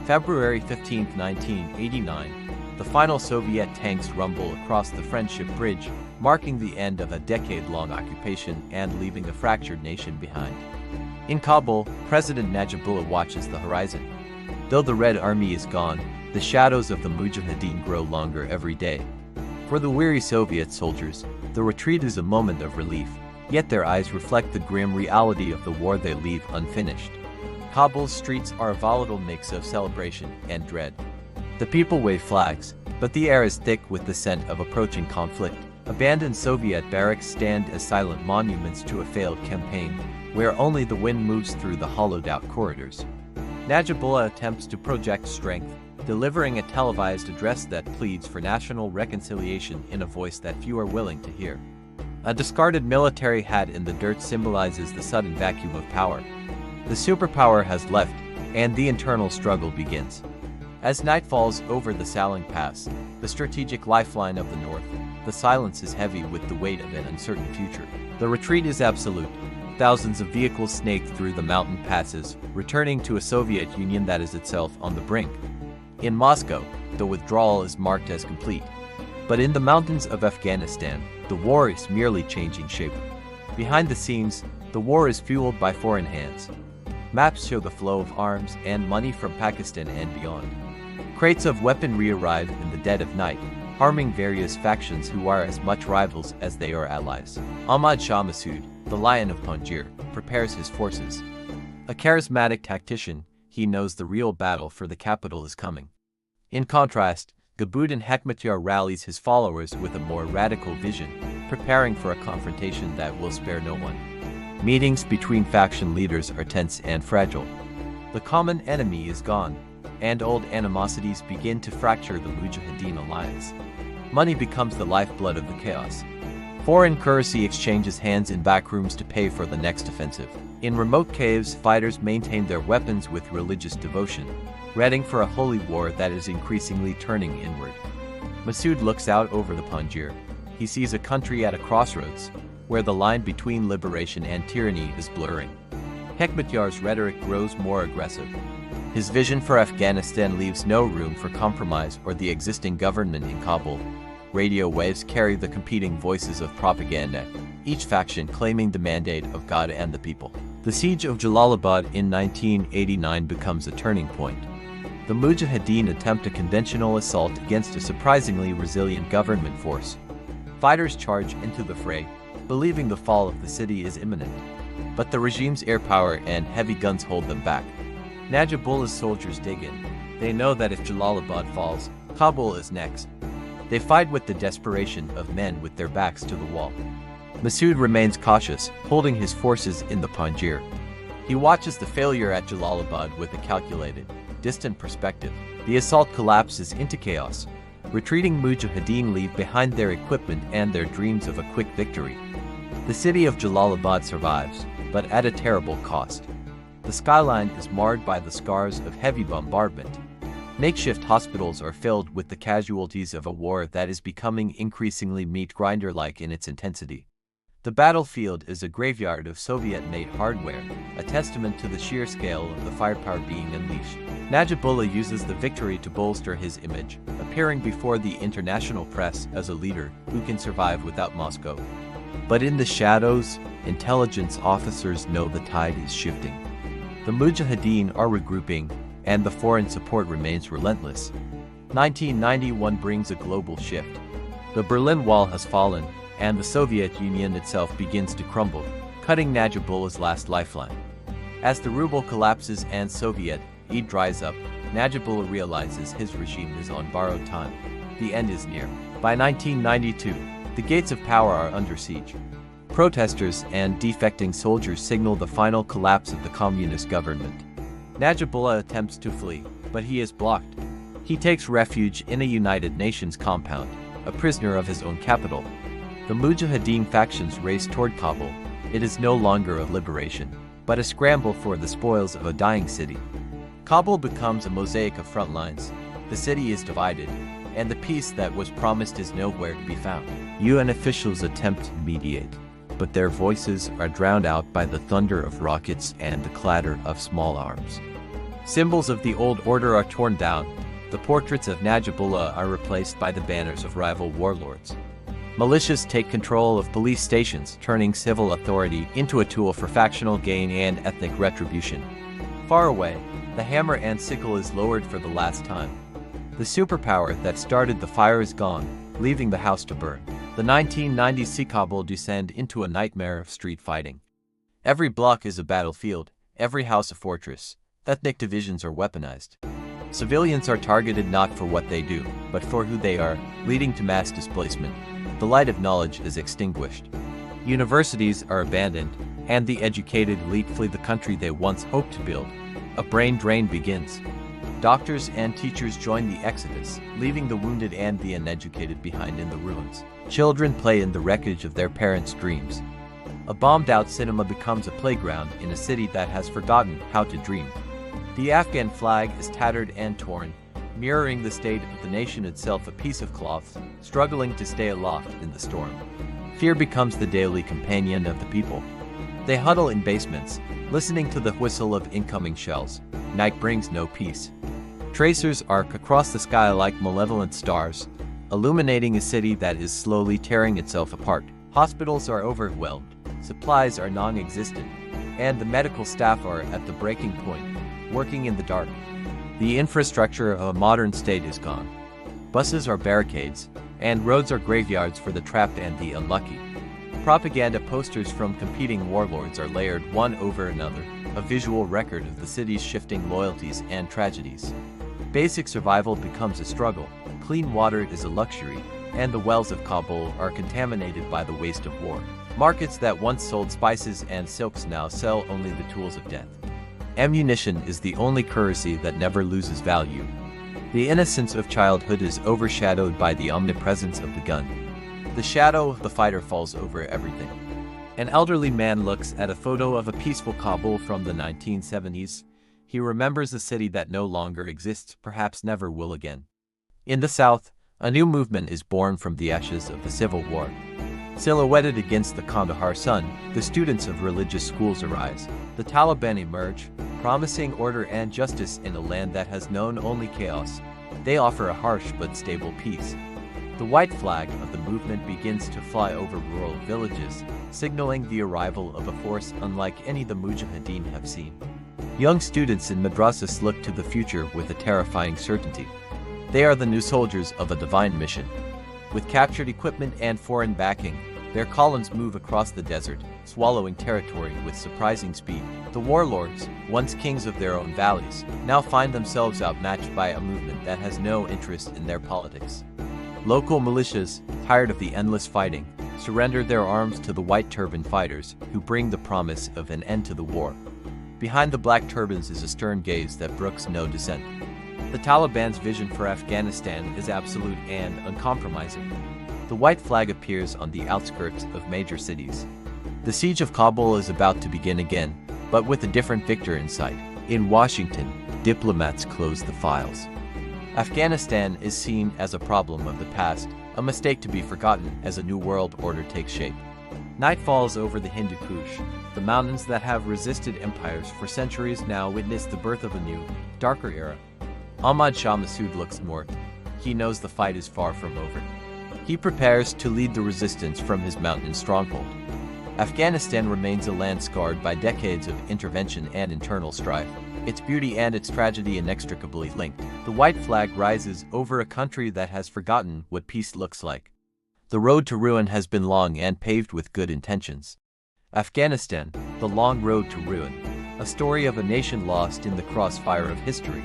February 15, 1989, the final Soviet tanks rumble across the Friendship Bridge, marking the end of a decade-long occupation and leaving a fractured nation behind. In Kabul, President Najibullah watches the horizon. Though the Red Army is gone, the shadows of the Mujahideen grow longer every day. For the weary Soviet soldiers, the retreat is a moment of relief, yet their eyes reflect the grim reality of the war they leave unfinished. Kabul's streets are a volatile mix of celebration and dread. The people wave flags, but the air is thick with the scent of approaching conflict. Abandoned Soviet barracks stand as silent monuments to a failed campaign, where only the wind moves through the hollowed-out corridors. Najibullah attempts to project strength, delivering a televised address that pleads for national reconciliation in a voice that few are willing to hear. A discarded military hat in the dirt symbolizes the sudden vacuum of power. The superpower has left, and the internal struggle begins. As night falls over the Saling Pass, the strategic lifeline of the north, the silence is heavy with the weight of an uncertain future. The retreat is absolute. Thousands of vehicles snake through the mountain passes, returning to a Soviet Union that is itself on the brink. In Moscow, the withdrawal is marked as complete. But in the mountains of Afghanistan, the war is merely changing shape. Behind the scenes, the war is fueled by foreign hands. Maps show the flow of arms and money from Pakistan and beyond. Crates of weaponry arrive in the dead of night, harming various factions who are as much rivals as they are allies. Ahmad Shah Massoud, the Lion of Panjshir, prepares his forces. A charismatic tactician, he knows the real battle for the capital is coming. In contrast, Gulbuddin Hekmatyar rallies his followers with a more radical vision, preparing for a confrontation that will spare no one. Meetings between faction leaders are tense and fragile. The common enemy is gone, and old animosities begin to fracture the Mujahideen alliance. Money becomes the lifeblood of the chaos. Foreign currency exchanges hands in backrooms to pay for the next offensive. In remote caves, fighters maintain their weapons with religious devotion, readying for a holy war that is increasingly turning inward. Massoud looks out over the Panjshir. He sees a country at a crossroads, where the line between liberation and tyranny is blurring. Hekmatyar's rhetoric grows more aggressive. His vision for Afghanistan leaves no room for compromise or the existing government in Kabul. Radio waves carry the competing voices of propaganda, each faction claiming the mandate of God and the people. The siege of Jalalabad in 1989 becomes a turning point. The Mujahideen attempt a conventional assault against a surprisingly resilient government force. Fighters charge into the fray, believing the fall of the city is imminent. But the regime's air power and heavy guns hold them back. Najibullah's soldiers dig in. They know that if Jalalabad falls, Kabul is next. They fight with the desperation of men with their backs to the wall. Massoud remains cautious, holding his forces in the Panjshir. He watches the failure at Jalalabad with a calculated, distant perspective. The assault collapses into chaos. Retreating Mujahideen leave behind their equipment and their dreams of a quick victory. The city of Jalalabad survives, but at a terrible cost. The skyline is marred by the scars of heavy bombardment. Makeshift hospitals are filled with the casualties of a war that is becoming increasingly meat grinder-like in its intensity. The battlefield is a graveyard of Soviet-made hardware, a testament to the sheer scale of the firepower being unleashed. Najibullah uses the victory to bolster his image, appearing before the international press as a leader who can survive without Moscow. But in the shadows, intelligence officers know the tide is shifting. The Mujahideen are regrouping, and the foreign support remains relentless. 1991 brings a global shift. The Berlin Wall has fallen, and the Soviet Union itself begins to crumble, cutting Najibullah's last lifeline. As the ruble collapses and Soviet aid dries up, Najibullah realizes his regime is on borrowed time. The end is near. By 1992, the gates of power are under siege. Protesters and defecting soldiers signal the final collapse of the communist government. Najibullah attempts to flee, but he is blocked. He takes refuge in a United Nations compound, a prisoner of his own capital. The Mujahideen factions race toward Kabul. It is no longer a liberation, but a scramble for the spoils of a dying city. Kabul becomes a mosaic of front lines. The city is divided, and the peace that was promised is nowhere to be found. UN officials attempt to mediate, but their voices are drowned out by the thunder of rockets and the clatter of small arms. Symbols of the old order are torn down. The portraits of Najibullah are replaced by the banners of rival warlords. Militias take control of police stations, turning civil authority into a tool for factional gain and ethnic retribution. Far away, the hammer and sickle is lowered for the last time. The superpower that started the fire is gone, leaving the house to burn. The 1990s see Kabul descend into a nightmare of street fighting. Every block is a battlefield, every house a fortress. Ethnic divisions are weaponized. Civilians are targeted not for what they do, but for who they are, leading to mass displacement. The light of knowledge is extinguished. Universities are abandoned, and the educated elite flee the country they once hoped to build. A brain drain begins. Doctors and teachers join the exodus, leaving the wounded and the uneducated behind in the ruins. Children play in the wreckage of their parents' dreams. A bombed-out cinema becomes a playground in a city that has forgotten how to dream. The Afghan flag is tattered and torn, mirroring the state of the nation itself, a piece of cloth, struggling to stay aloft in the storm. Fear becomes the daily companion of the people. They huddle in basements, listening to the whistle of incoming shells. Night brings no peace. Tracers arc across the sky like malevolent stars, illuminating a city that is slowly tearing itself apart. Hospitals are overwhelmed, supplies are non-existent, and the medical staff are at the breaking point, working in the dark. The infrastructure of a modern state is gone. Buses are barricades, and roads are graveyards for the trapped and the unlucky. Propaganda posters from competing warlords are layered one over another, a visual record of the city's shifting loyalties and tragedies. Basic survival becomes a struggle, clean water is a luxury, and the wells of Kabul are contaminated by the waste of war. Markets that once sold spices and silks now sell only the tools of death. Ammunition is the only currency that never loses value. The innocence of childhood is overshadowed by the omnipresence of the gun. The shadow of the fighter falls over everything. An elderly man looks at a photo of a peaceful Kabul from the 1970s. He remembers a city that no longer exists, perhaps never will again. In the south, a new movement is born from the ashes of the Civil War. Silhouetted against the Kandahar sun, the students of religious schools arise. The Taliban emerge, promising order and justice in a land that has known only chaos. They offer a harsh but stable peace. The white flag of the movement begins to fly over rural villages, signaling the arrival of a force unlike any the Mujahideen have seen. Young students in madrasas look to the future with a terrifying certainty. They are the new soldiers of a divine mission. With captured equipment and foreign backing, their columns move across the desert, swallowing territory with surprising speed. The warlords, once kings of their own valleys, now find themselves outmatched by a movement that has no interest in their politics. Local militias, tired of the endless fighting, surrender their arms to the white turban fighters who bring the promise of an end to the war. Behind the black turbans is a stern gaze that brooks no dissent. The Taliban's vision for Afghanistan is absolute and uncompromising. The white flag appears on the outskirts of major cities. The siege of Kabul is about to begin again, but with a different victor in sight. In Washington, diplomats close the files. Afghanistan is seen as a problem of the past, a mistake to be forgotten as a new world order takes shape. Night falls over the Hindu Kush. The mountains that have resisted empires for centuries now witness the birth of a new, darker era. Ahmad Shah Massoud looks north. He knows the fight is far from over. He prepares to lead the resistance from his mountain stronghold. Afghanistan remains a land scarred by decades of intervention and internal strife. Its beauty and its tragedy inextricably linked. The white flag rises over a country that has forgotten what peace looks like. The road to ruin has been long and paved with good intentions. Afghanistan, the long road to ruin. A story of a nation lost in the crossfire of history.